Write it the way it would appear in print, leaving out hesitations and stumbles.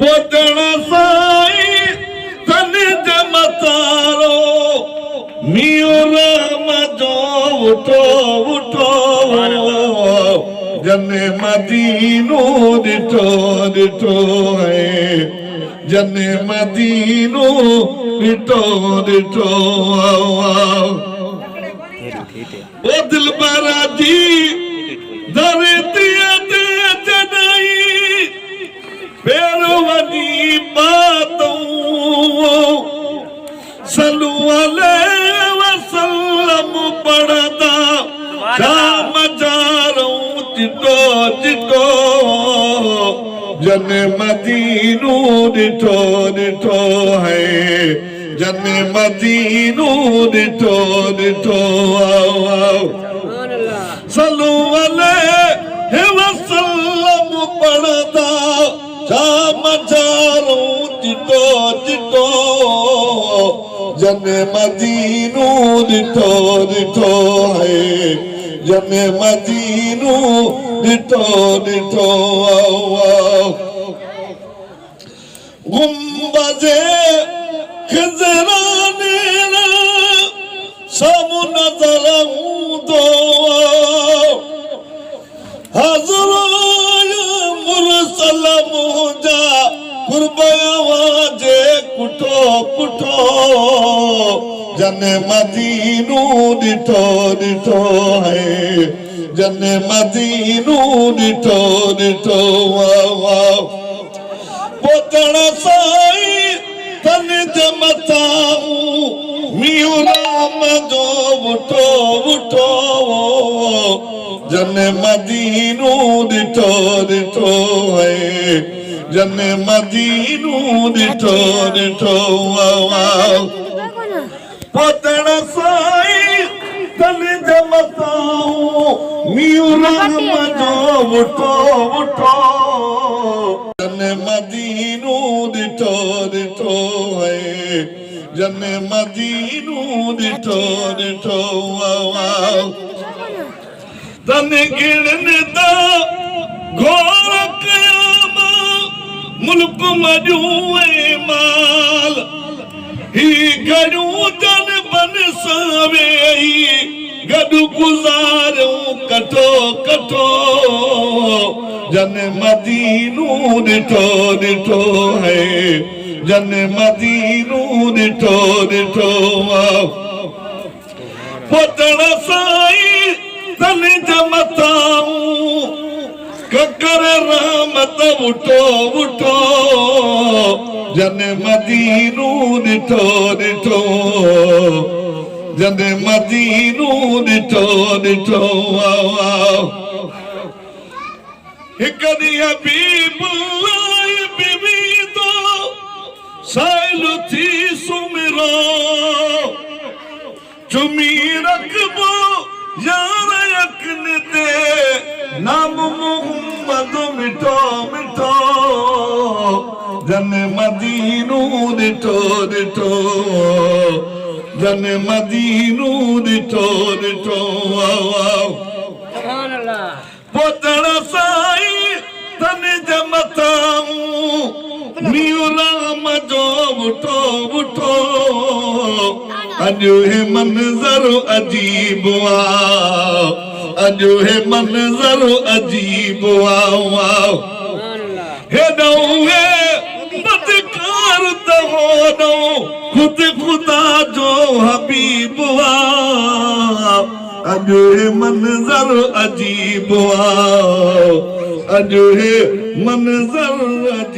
पोतण साई तन जमतारो मियो राम जो उठो उठो जने मदीनो दिठो दिठो है जने मदीनो दिठो दिठो ओ दिल बारा जी दरिया दे जनाई पेरो वनी बातों सल्लु अलैहि वसल्लम पढ़दा शाम जारो जितो जितो जने मदीनो दिठो दिठो है जने मदीनो दिठो दिठो सल्लु अलैहि वसल्लम पढ़दा शाम जारो जितो जितो जने मदीनो दिठो दिठो है जने मदीनो दिठो दिठो गुंबजे खजराने सामु नजर दो हज़रो मुरसल मुजा कुर्बावाजे कुठो कुठो जने मदीनो दिठो दिठो है जने मदीनो दिठो दिठो पोतण साई तन जमताऊं मियो राम जो उठो उठो जने मदीनो दिठो दिठो है जने मदीनो दिठो दिठो पोतण साई तन जमताऊं मियो राम जो उठो उठो जने मदीनो दिठो दिठो है जने मदीनो दिठो दिठो तन गिणन दा घोर कयाम मुल्क मजूए माल ही गड़ू जन बन सावे गडु गुजारो कठो कठो जन मदीनो दिठो दिठो है जन मदीनो दिठो दिठो पोतण साई तन जमताऊं ककर रहमत उठो उठो जन मदीनो दिठो दिठो जन मदीनो दिठो दिठो हिक ॾींहुं हबीबुल्लाह बीवी तो साइल थी सुमिरो चुमी रखबो यार यकन दे नाम मोहम्मद मिठो मिठो जन मदीनो दिठो दिठो जन मदीनो दिठो दिठो पोतण साई तन जमताऊं मियो राम जो उठो उठो अॼु हे मंज़र अजीब अॼु हे मंज़र अजीब हेॾो हे बदकार त होॾो खुद खुदा जो हबीब अॼु हे मंज़र अजीब अॼु हे मंज़र अजीब